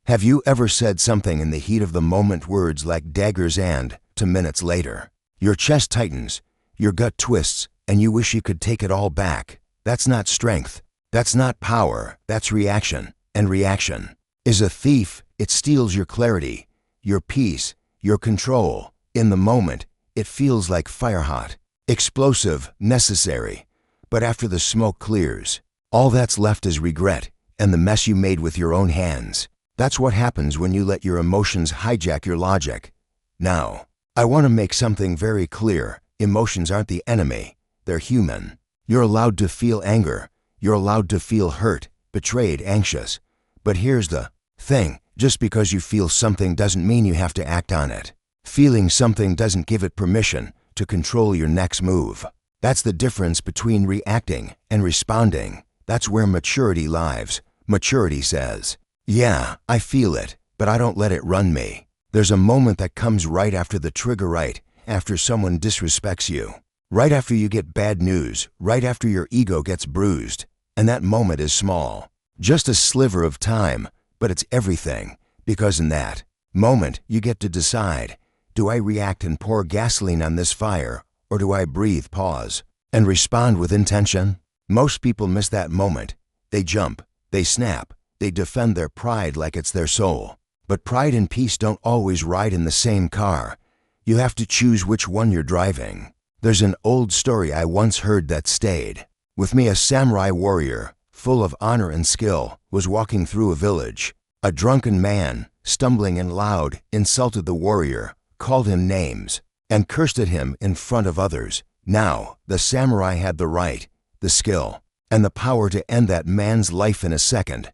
Have you ever said something in the heat of the moment, words like daggers, and, 2 minutes later, your chest tightens, your gut twists, and you wish you could take it all back? That's not strength. That's not power. That's reaction. And reaction is a thief. It steals your clarity, your peace, your control. In the moment, it feels like fire hot, explosive, necessary. But after the smoke clears, all that's left is regret and the mess you made with your own hands. That's what happens when you let your emotions hijack your logic. Now, I want to make something very clear. Emotions aren't the enemy. They're human. You're allowed to feel anger. You're allowed to feel hurt, betrayed, anxious. But here's the thing. Just because you feel something doesn't mean you have to act on it. Feeling something doesn't give it permission to control your next move. That's the difference between reacting and responding. That's where maturity lives. Maturity says, yeah, I feel it, but I don't let it run me. There's a moment that comes right after the trigger, right after someone disrespects you, right after you get bad news, right after your ego gets bruised. And that moment is small, just a sliver of time, but it's everything, because in that moment you get to decide, do I react and pour gasoline on this fire, or do I breathe, pause, and respond with intention? Most people miss that moment. They jump, they snap, they defend their pride like it's their soul. But pride and peace don't always ride in the same car. You have to choose which one you're driving. There's an old story I once heard that stayed with me. A samurai warrior, full of honor and skill, was walking through a village. A drunken man, stumbling and loud, insulted the warrior, called him names, and cursed at him in front of others. Now, the samurai had the right, the skill, and the power to end that man's life in a second.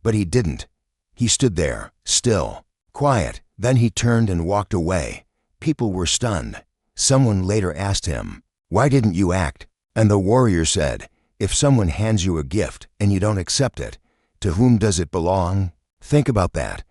But he didn't. He stood there, still, quiet. Then he turned and walked away. People were stunned. Someone later asked him, "Why didn't you act?" And the warrior said, "If someone hands you a gift and you don't accept it, to whom does it belong?" Think about that.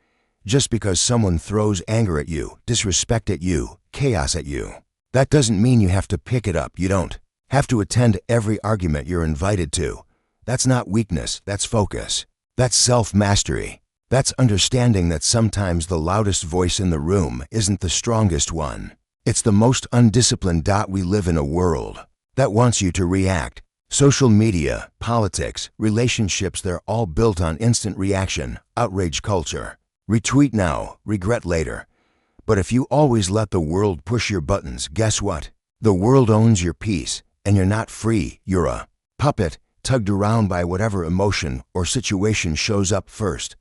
Just because someone throws anger at you, disrespect at you, chaos at you, that doesn't mean you have to pick it up. You don't have to attend every argument you're invited to. That's not weakness, that's focus. That's self-mastery. That's understanding that sometimes the loudest voice in the room isn't the strongest one. It's the most undisciplined. We live in a world that wants you to react. Social media, politics, relationships, they're all built on instant reaction, outrage culture. Retweet now, regret later. But if you always let the world push your buttons, guess what? The world owns your peace, and you're not free. You're a puppet, tugged around by whatever emotion or situation shows up first.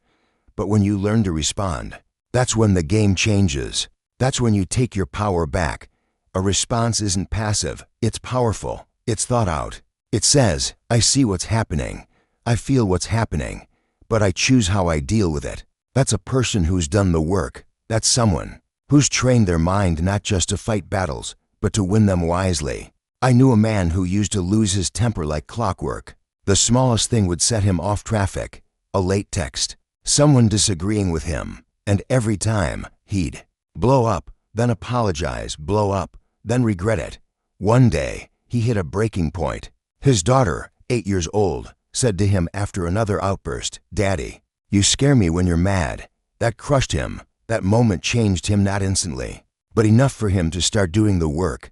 But when you learn to respond, that's when the game changes. That's when you take your power back. A response isn't passive, it's powerful, it's thought out. It says, I see what's happening, I feel what's happening, but I choose how I deal with it. That's a person who's done the work. That's someone who's trained their mind not just to fight battles, but to win them wisely. I knew a man who used to lose his temper like clockwork. The smallest thing would set him off traffic, a late text, someone disagreeing with him, and every time, he'd blow up, then apologize, blow up, then regret it. One day, he hit a breaking point. His daughter, 8 years old, said to him after another outburst, "Daddy, you scare me when you're mad." That crushed him. That moment changed him, not instantly, but enough for him to start doing the work.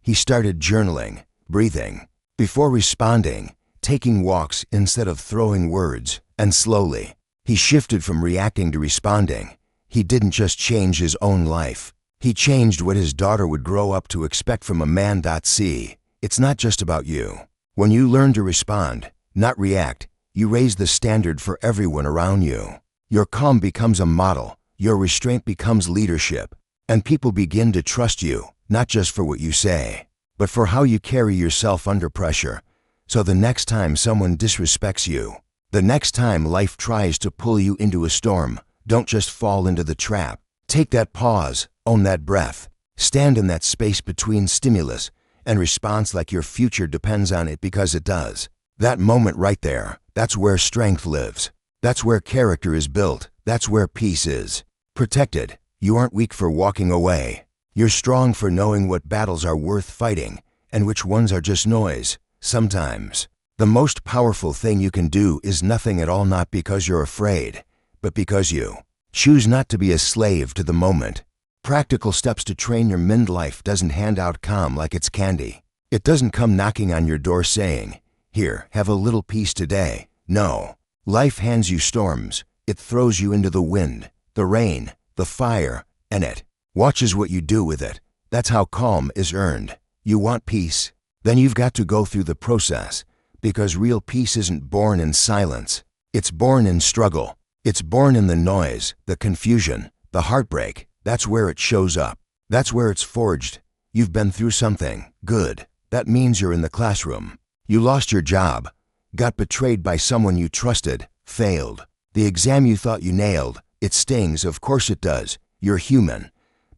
He started journaling, breathing, before responding, taking walks instead of throwing words, and slowly, he shifted from reacting to responding. He didn't just change his own life. He changed what his daughter would grow up to expect from a man. See, it's not just about you. When you learn to respond, not react, you raise the standard for everyone around you. Your calm becomes a model, your restraint becomes leadership, and people begin to trust you, not just for what you say, but for how you carry yourself under pressure. So the next time someone disrespects you, the next time life tries to pull you into a storm, don't just fall into the trap. Take that pause, own that breath, stand in that space between stimulus and response like your future depends on it, because it does. That moment right there, that's where strength lives. That's where character is built. That's where peace is protected. You aren't weak for walking away. You're strong for knowing what battles are worth fighting and which ones are just noise. Sometimes, the most powerful thing you can do is nothing at all, not because you're afraid, but because you Choose not to be a slave to the moment. Practical steps to train your mind life doesn't hand out calm like it's candy. It doesn't come knocking on your door saying, "Here, have a little peace today." No. Life hands you storms. It throws you into the wind, the rain, the fire, and it watches what you do with it. That's how calm is earned. You want peace? Then you've got to go through the process, because real peace isn't born in silence. It's born in struggle. It's born in the noise, the confusion, the heartbreak. That's where it shows up. That's where it's forged. You've been through something. Good. That means you're in the classroom. You lost your job, got betrayed by someone you trusted, failed. The exam you thought you nailed. It stings, of course it does. You're human.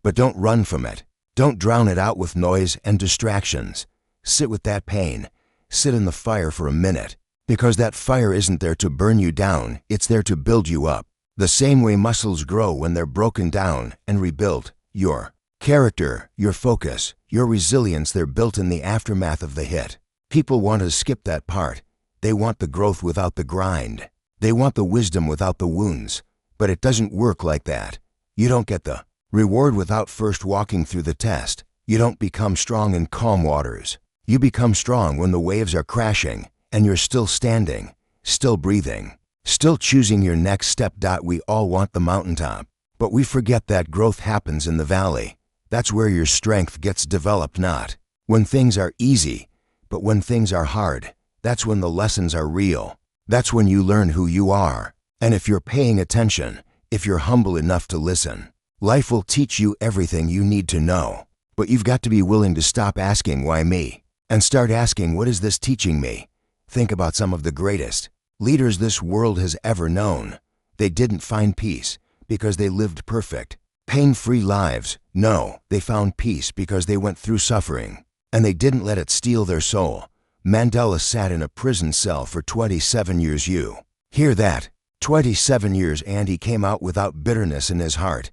But don't run from it. Don't drown it out with noise and distractions. Sit with that pain. Sit in the fire for a minute. Because that fire isn't there to burn you down, it's there to build you up. The same way muscles grow when they're broken down and rebuilt. Your character, your focus, your resilience, they're built in the aftermath of the hit. People want to skip that part. They want the growth without the grind. They want the wisdom without the wounds. But it doesn't work like that. You don't get the reward without first walking through the test. You don't become strong in calm waters. You become strong when the waves are crashing and you're still standing, still breathing, still choosing your next step. We all want the mountaintop, but we forget that growth happens in the valley. That's where your strength gets developed, not when things are easy, but when things are hard. That's when the lessons are real. That's when you learn who you are. And if you're paying attention, if you're humble enough to listen, life will teach you everything you need to know. But you've got to be willing to stop asking, "Why me?" and start asking, "What is this teaching me?" Think about some of the greatest leaders this world has ever known. They didn't find peace because they lived perfect, pain-free lives. No, they found peace because they went through suffering, and they didn't let it steal their soul. Mandela sat in a prison cell for 27 years. You hear that? 27 years, and he came out without bitterness in his heart.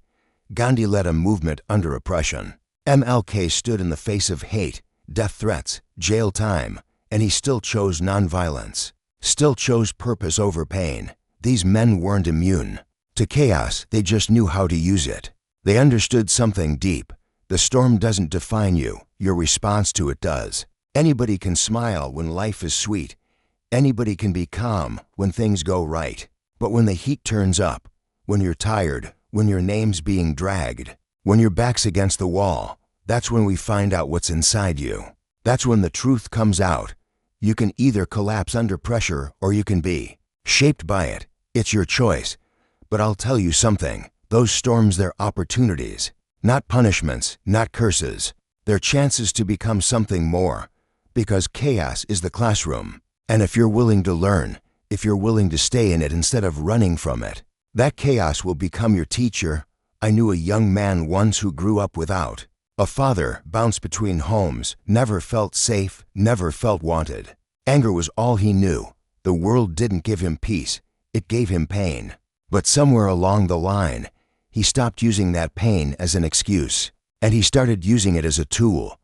Gandhi led a movement under oppression. MLK stood in the face of hate, death threats, jail time, and he still chose nonviolence, still chose purpose over pain. These men weren't immune to chaos, they just knew how to use it. They understood something deep. The storm doesn't define you, your response to it does. Anybody can smile when life is sweet. Anybody can be calm when things go right. But when the heat turns up, when you're tired, when your name's being dragged, when your back's against the wall, that's when we find out what's inside you. That's when the truth comes out. You can either collapse under pressure or you can be shaped by it. It's your choice. But I'll tell you something. Those storms, they're opportunities. Not punishments, not curses. They're chances to become something more. Because chaos is the classroom. And if you're willing to learn, if you're willing to stay in it instead of running from it, that chaos will become your teacher. I knew a young man once who grew up without a father, bounced between homes, never felt safe, never felt wanted. Anger was all he knew. The world didn't give him peace, it gave him pain. But somewhere along the line, he stopped using that pain as an excuse, and he started using it as a tool.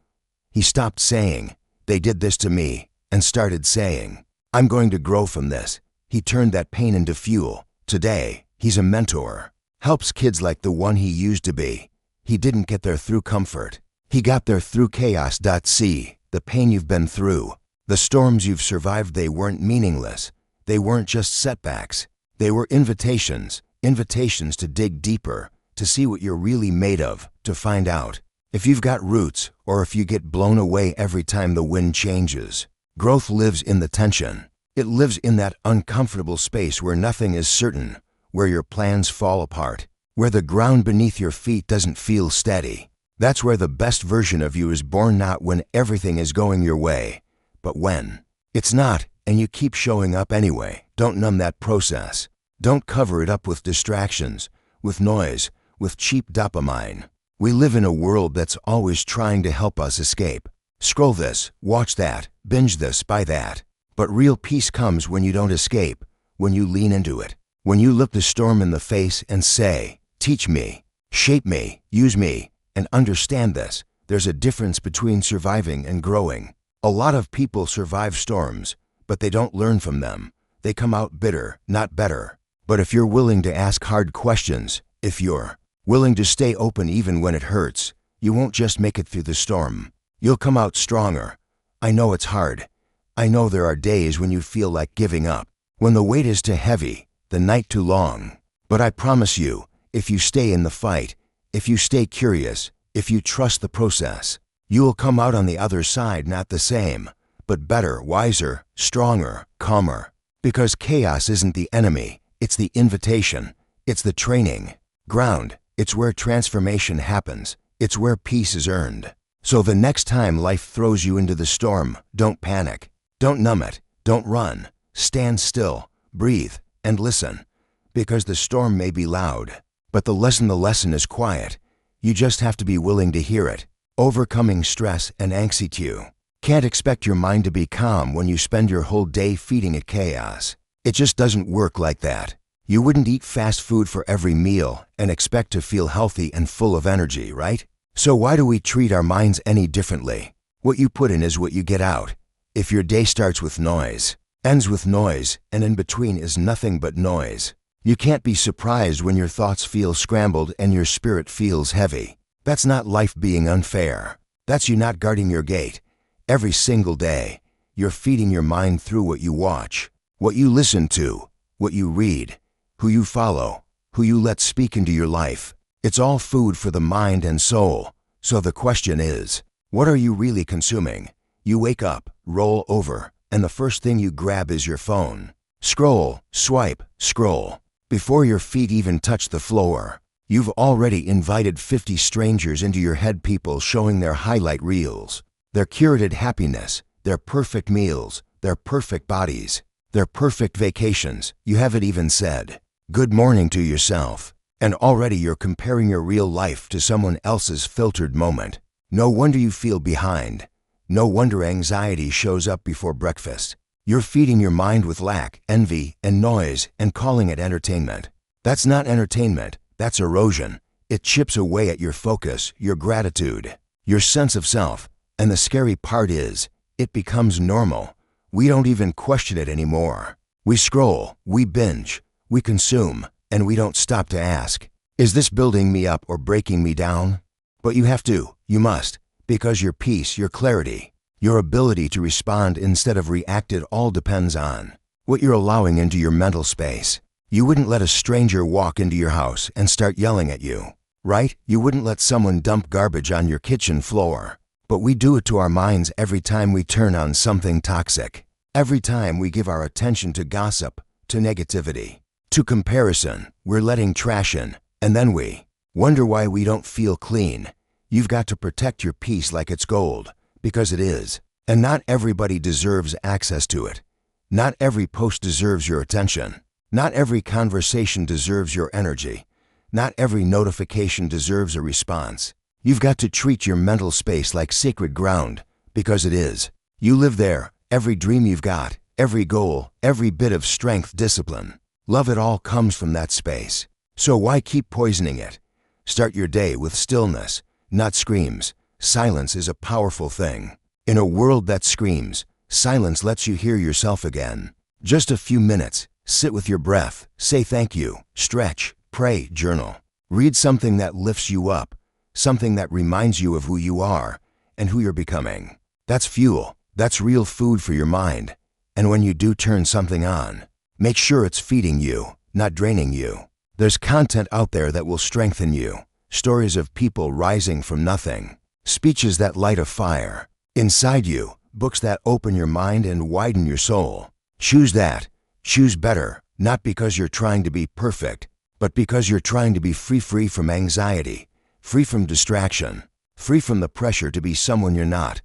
He stopped saying, "They did this to me," and started saying, "I'm going to grow from this." He turned that pain into fuel. Today, he's a mentor, helps kids like the one he used to be. He didn't get there through comfort. He got there through chaos. See, the pain you've been through, the storms you've survived, they weren't meaningless. They weren't just setbacks. They were invitations to dig deeper, to see what you're really made of, to find out if you've got roots or if you get blown away every time the wind changes. Growth lives in the tension. It lives in that uncomfortable space where nothing is certain, where your plans fall apart, where the ground beneath your feet doesn't feel steady. That's where the best version of you is born, not when everything is going your way, but when it's not, and you keep showing up anyway. Don't numb that process. Don't cover it up with distractions, with noise, with cheap dopamine. We live in a world that's always trying to help us escape. Scroll this, watch that, binge this, buy that. But real peace comes when you don't escape, when you lean into it, when you look the storm in the face and say, "Teach me, shape me, use me," and understand this. There's a difference between surviving and growing. A lot of people survive storms, but they don't learn from them. They come out bitter, not better. But if you're willing to ask hard questions, If you're willing to stay open even when it hurts, you won't just make it through the storm. You'll come out stronger. I know it's hard. I know there are days when you feel like giving up, when the weight is too heavy, the night too long. But I promise you, if you stay in the fight, if you stay curious, if you trust the process, you will come out on the other side not the same, but better, wiser, stronger, calmer. Because chaos isn't the enemy, it's the invitation, it's the training ground, it's where transformation happens, it's where peace is earned. So the next time life throws you into the storm, don't panic, don't numb it, don't run, stand still, breathe, and listen. Because the storm may be loud, but the lesson is quiet. You just have to be willing to hear it. Overcoming stress and anxiety. Can't expect your mind to be calm when you spend your whole day feeding it chaos. It just doesn't work like that. You wouldn't eat fast food for every meal and expect to feel healthy and full of energy, right? So why do we treat our minds any differently? What you put in is what you get out. If your day starts with noise, ends with noise, and in between is nothing but noise, you can't be surprised when your thoughts feel scrambled and your spirit feels heavy. That's not life being unfair. That's you not guarding your gate. Every single day, you're feeding your mind through what you watch, what you listen to, what you read, who you follow, who you let speak into your life. It's all food for the mind and soul. So the question is, what are you really consuming? You wake up, roll over, and the first thing you grab is your phone. Scroll, swipe, scroll. Before your feet even touch the floor, you've already invited 50 strangers into your head, people showing their highlight reels, their curated happiness, their perfect meals, their perfect bodies, their perfect vacations. You haven't even said good morning to yourself, and already you're comparing your real life to someone else's filtered moment. No wonder you feel behind. No wonder anxiety shows up before breakfast. You're feeding your mind with lack, envy, and noise and calling it entertainment. That's not entertainment, that's erosion. It chips away at your focus, your gratitude, your sense of self. And the scary part is, it becomes normal. We don't even question it anymore. We scroll, we binge, we consume, and we don't stop to ask, is this building me up or breaking me down? But you have to, you must, because your peace, your clarity, your ability to respond instead of react, it all depends on what you're allowing into your mental space. You wouldn't let a stranger walk into your house and start yelling at you, right? You wouldn't let someone dump garbage on your kitchen floor. But we do it to our minds every time we turn on something toxic. Every time we give our attention to gossip, to negativity, to comparison, we're letting trash in, and then we wonder why we don't feel clean. You've got to protect your peace like it's gold, because it is. And not everybody deserves access to it. Not every post deserves your attention. Not every conversation deserves your energy. Not every notification deserves a response. You've got to treat your mental space like sacred ground, because it is. You live there, every dream you've got, every goal, every bit of strength, discipline. Love, it all comes from that space. So why keep poisoning it? Start your day with stillness, not screams. Silence is a powerful thing. In a world that screams, silence lets you hear yourself again. Just a few minutes, sit with your breath, say thank you, stretch, pray, journal. Read something that lifts you up, something that reminds you of who you are and who you're becoming. That's fuel. That's real food for your mind. And when you do turn something on, make sure it's feeding you, not draining you. There's content out there that will strengthen you. Stories of people rising from nothing. Speeches that light a fire inside you. Books that open your mind and widen your soul. Choose that. Choose better, not because you're trying to be perfect, but because you're trying to be free from anxiety, free from distraction, free from the pressure to be someone you're not.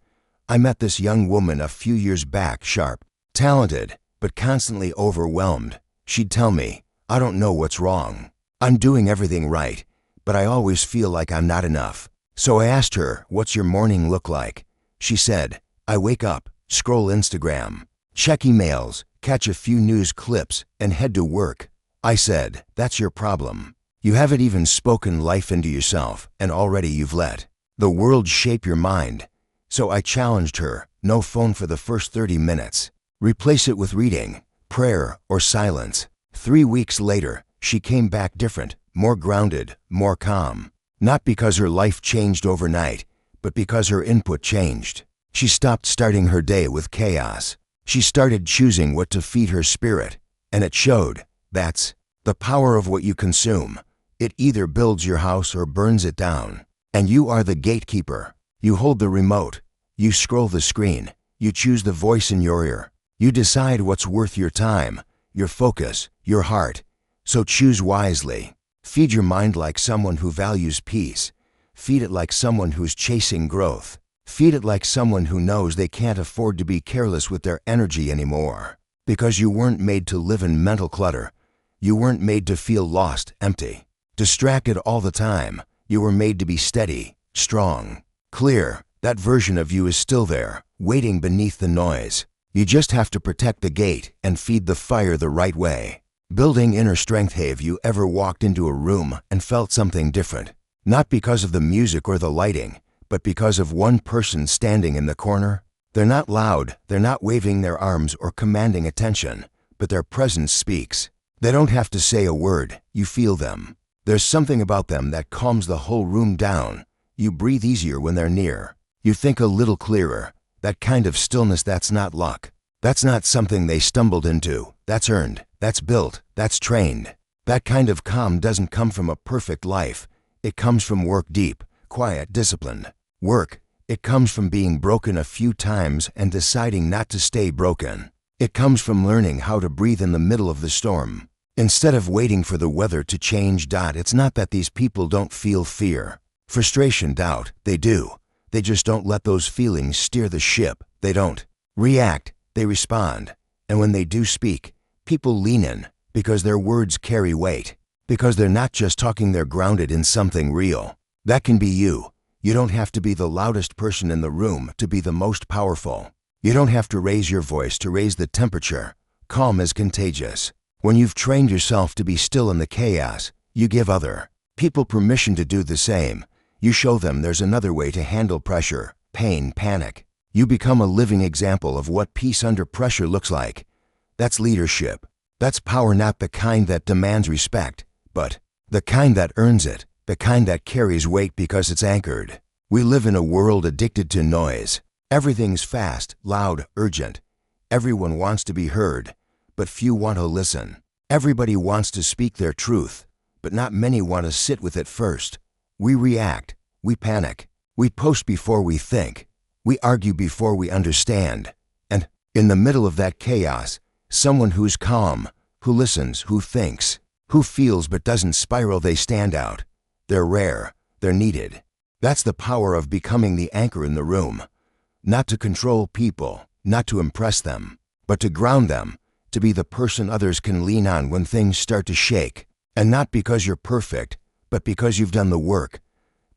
I met this young woman a few years back, sharp, talented, but constantly overwhelmed. She'd tell me, I don't know what's wrong. I'm doing everything right, but I always feel like I'm not enough. So I asked her, what's your morning look like? She said, I wake up, scroll Instagram, check emails, catch a few news clips, and head to work. I said, that's your problem. You haven't even spoken life into yourself, and already you've let the world shape your mind. So I challenged her, no phone for the first 30 minutes. Replace it with reading, prayer, or silence. 3 weeks later, she came back different, more grounded, more calm. Not because her life changed overnight, but because her input changed. She stopped starting her day with chaos. She started choosing what to feed her spirit, and it showed. That's the power of what you consume. It either builds your house or burns it down. And you are the gatekeeper. You hold the remote. You scroll the screen. You choose the voice in your ear. You decide what's worth your time, your focus, your heart. So choose wisely. Feed your mind like someone who values peace. Feed it like someone who's chasing growth. Feed it like someone who knows they can't afford to be careless with their energy anymore. Because you weren't made to live in mental clutter. You weren't made to feel lost, empty, distracted all the time. You were made to be steady, strong, clear. That version of you is still there, waiting beneath the noise. You just have to protect the gate and feed the fire the right way. Building inner strength. Have you ever walked into a room and felt something different? Not because of the music or the lighting, but because of one person standing in the corner? They're not loud, they're not waving their arms or commanding attention, but their presence speaks. They don't have to say a word, you feel them. There's something about them that calms the whole room down. You breathe easier when they're near. You think a little clearer. That kind of stillness, that's not luck. That's not something they stumbled into. That's earned, that's built, that's trained. That kind of calm doesn't come from a perfect life. It comes from work, deep, quiet, disciplined work. It comes from being broken a few times and deciding not to stay broken. It comes from learning how to breathe in the middle of the storm, instead of waiting for the weather to change. It's not that these people don't feel fear, frustration, doubt. They do. They just don't let those feelings steer the ship. They don't react, they respond. And when they do speak, people lean in, because their words carry weight. Because they're not just talking, they're grounded in something real. That can be you. You don't have to be the loudest person in the room to be the most powerful. You don't have to raise your voice to raise the temperature. Calm is contagious. When you've trained yourself to be still in the chaos, you give other people permission to do the same. You show them there's another way to handle pressure, pain, panic. You become a living example of what peace under pressure looks like. That's leadership. That's power, not the kind that demands respect, but the kind that earns it, the kind that carries weight because it's anchored. We live in a world addicted to noise. Everything's fast, loud, urgent. Everyone wants to be heard, but few want to listen. Everybody wants to speak their truth, but not many want to sit with it first. We react, we panic, we post before we think, we argue before we understand. And in the middle of that chaos, someone who's calm, who listens, who thinks, who feels but doesn't spiral, they stand out. They're rare, they're needed. That's the power of becoming the anchor in the room. Not to control people, not to impress them, but to ground them, to be the person others can lean on when things start to shake. And not because you're perfect, but because you've done the work,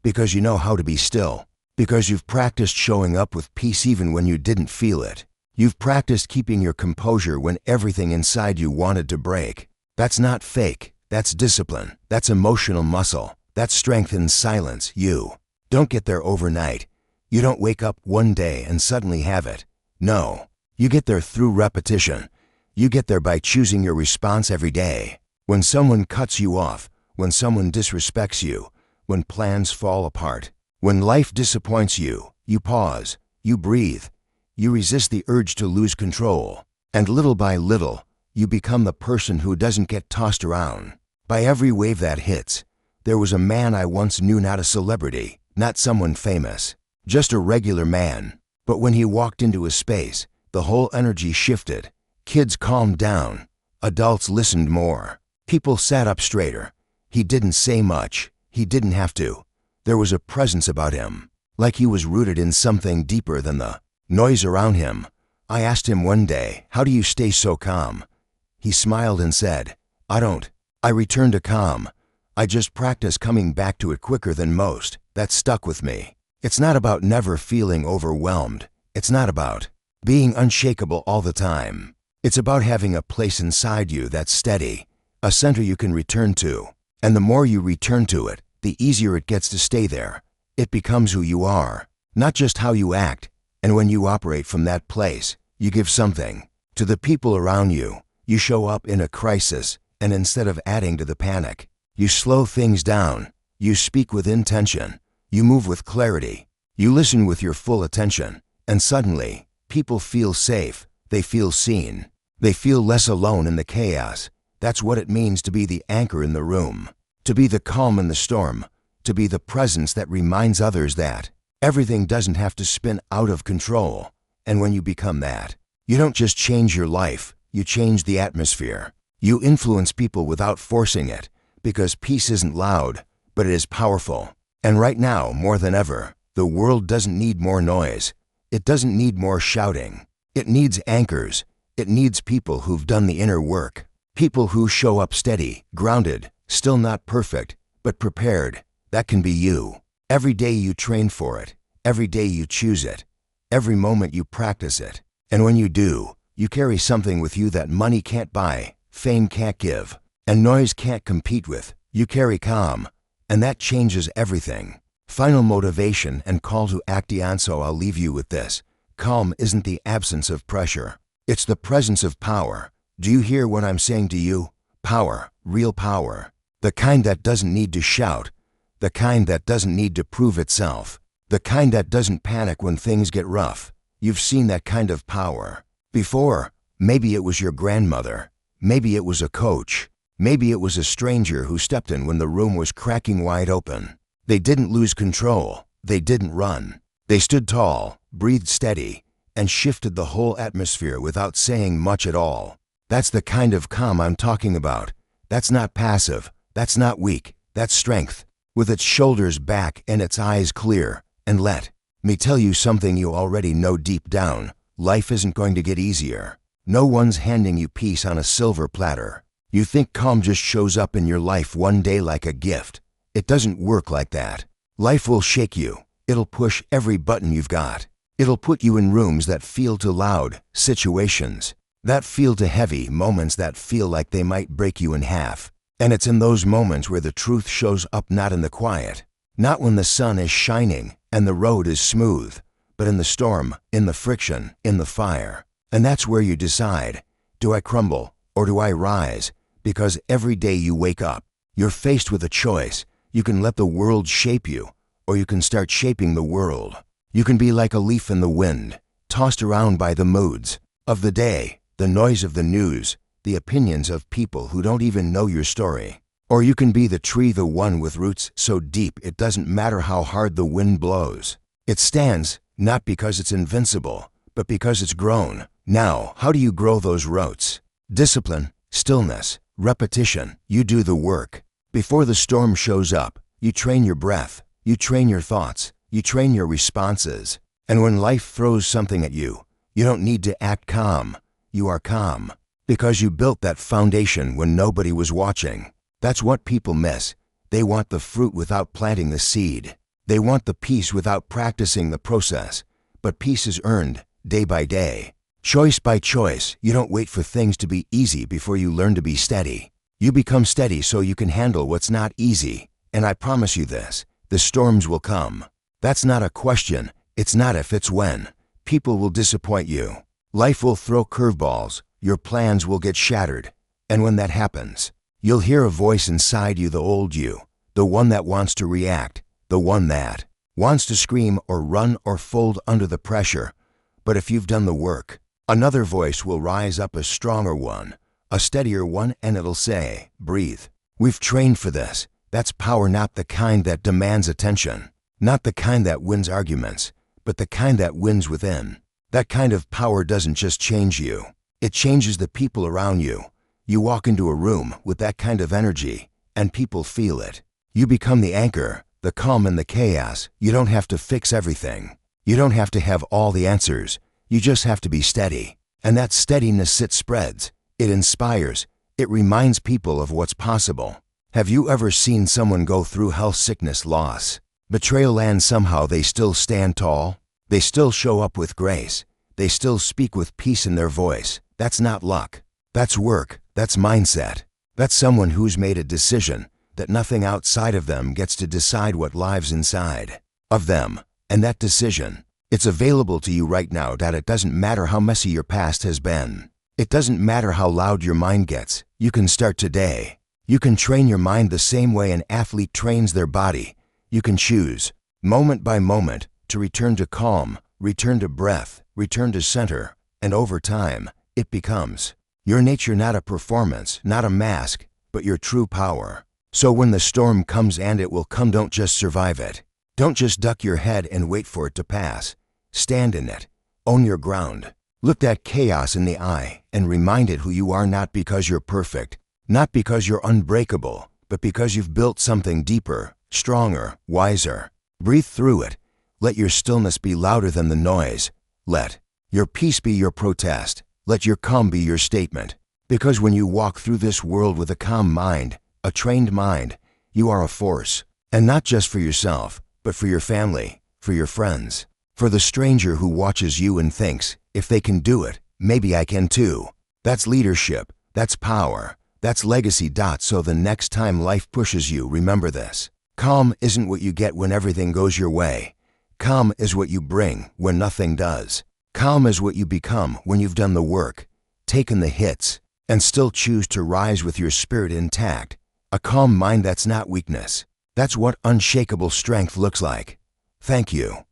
because you know how to be still, because you've practiced showing up with peace even when you didn't feel it. You've practiced keeping your composure when everything inside you wanted to break. That's not fake, that's discipline, that's emotional muscle, that's strength in silence. You don't get there overnight. You don't wake up one day and suddenly have it. No, you get there through repetition. You get there by choosing your response every day. When someone cuts you off, when someone disrespects you, when plans fall apart, when life disappoints you, you pause, you breathe, you resist the urge to lose control, and little by little, you become the person who doesn't get tossed around by every wave that hits. There was a man I once knew, not a celebrity, not someone famous, just a regular man. But when he walked into a space, the whole energy shifted. Kids calmed down, adults listened more, people sat up straighter. He didn't say much, he didn't have to. There was a presence about him, like he was rooted in something deeper than the noise around him. I asked him one day, "How do you stay so calm?" He smiled and said, "I don't. I return to calm. I just practice coming back to it quicker than most." That stuck with me. It's not about never feeling overwhelmed. It's not about being unshakable all the time. It's about having a place inside you that's steady, a center you can return to. And the more you return to it, the easier it gets to stay there. It becomes who you are, not just how you act. And when you operate from that place, you give something to the people around you. You show up in a crisis, and instead of adding to the panic, You slow things down. You speak with intention. You move with clarity. You listen with your full attention. And suddenly, people feel safe. They feel seen. They feel less alone in the chaos. That's what it means to be the anchor in the room, to be the calm in the storm, to be the presence that reminds others that everything doesn't have to spin out of control. And when you become that, you don't just change your life, you change the atmosphere. You influence people without forcing it, because peace isn't loud, but it is powerful. And right now, more than ever, the world doesn't need more noise. It doesn't need more shouting. It needs anchors. It needs people who've done the inner work. People who show up steady, grounded, still not perfect, but prepared. That can be you. Every day you train for it. Every day you choose it. Every moment you practice it. And when you do, you carry something with you that money can't buy, fame can't give, and noise can't compete with. You carry calm, and that changes everything. Final motivation and call to action, so I'll leave you with this. Calm isn't the absence of pressure. It's the presence of power. Do you hear what I'm saying to you? Power, real power. The kind that doesn't need to shout. The kind that doesn't need to prove itself. The kind that doesn't panic when things get rough. You've seen that kind of power before. Maybe it was your grandmother. Maybe it was a coach. Maybe it was a stranger who stepped in when the room was cracking wide open. They didn't lose control. They didn't run. They stood tall, breathed steady, and shifted the whole atmosphere without saying much at all. That's the kind of calm I'm talking about. That's not passive. That's not weak. That's strength. With its shoulders back and its eyes clear. And let me tell you something you already know deep down. Life isn't going to get easier. No one's handing you peace on a silver platter. You think calm just shows up in your life one day like a gift. It doesn't work like that. Life will shake you. It'll push every button you've got. It'll put you in rooms that feel too loud, situations that feel too heavy, moments that feel like they might break you in half. And it's in those moments where the truth shows up, not in the quiet, not when the sun is shining and the road is smooth, but in the storm, in the friction, in the fire. And that's where you decide, do I crumble or do I rise? Because every day you wake up, you're faced with a choice. You can let the world shape you, or you can start shaping the world. You can be like a leaf in the wind, tossed around by the moods of the day, the noise of the news, the opinions of people who don't even know your story. Or you can be the tree, the one with roots so deep it doesn't matter how hard the wind blows. It stands, not because it's invincible, but because it's grown. Now, how do you grow those roots? Discipline, stillness, repetition. You do the work. Before the storm shows up, you train your breath, you train your thoughts, you train your responses. And when life throws something at you, you don't need to act calm. You are calm because you built that foundation when nobody was watching. That's what people miss. They want the fruit without planting the seed. They want the peace without practicing the process. But peace is earned day by day, choice by choice. You don't wait for things to be easy before you learn to be steady. You become steady so you can handle what's not easy. And I promise you this, the storms will come. That's not a question. It's not if, it's when. People will disappoint you. Life will throw curveballs. Your plans will get shattered. And when that happens, you'll hear a voice inside you, the old you, the one that wants to react, the one that wants to scream or run or fold under the pressure. But if you've done the work, another voice will rise up, a stronger one, a steadier one, and it'll say, breathe. We've trained for this. That's power, not the kind that demands attention, not the kind that wins arguments, but the kind that wins within. That kind of power doesn't just change you. It changes the people around you. You walk into a room with that kind of energy, and people feel it. You become the anchor, the calm in the chaos. You don't have to fix everything. You don't have to have all the answers. You just have to be steady. And that steadiness, it spreads. It inspires. It reminds people of what's possible. Have you ever seen someone go through health, sickness, loss, betrayal, and somehow they still stand tall? They still show up with grace. They still speak with peace in their voice. That's not luck. That's work. That's mindset. That's someone who's made a decision that nothing outside of them gets to decide what lives inside of them. And that decision, it's available to you right now. That it doesn't matter how messy your past has been. It doesn't matter how loud your mind gets. You can start today. You can train your mind the same way an athlete trains their body. You can choose, moment by moment, to return to calm, return to breath, return to center, and over time, it becomes your nature, not a performance, not a mask, but your true power. So when the storm comes, and it will come, don't just survive it. Don't just duck your head and wait for it to pass. Stand in it. Own your ground. Look that chaos in the eye and remind it who you are, not because you're perfect, not because you're unbreakable, but because you've built something deeper, stronger, wiser. Breathe through it. Let your stillness be louder than the noise. Let your peace be your protest. Let your calm be your statement. Because when you walk through this world with a calm mind, a trained mind, you are a force. And not just for yourself, but for your family, for your friends, for the stranger who watches you and thinks, if they can do it, maybe I can too. That's leadership. That's power. That's legacy. So the next time life pushes you, remember this. Calm isn't what you get when everything goes your way. Calm is what you bring when nothing does. Calm is what you become when you've done the work, taken the hits, and still choose to rise with your spirit intact. A calm mind, that's not weakness. That's what unshakable strength looks like. Thank you.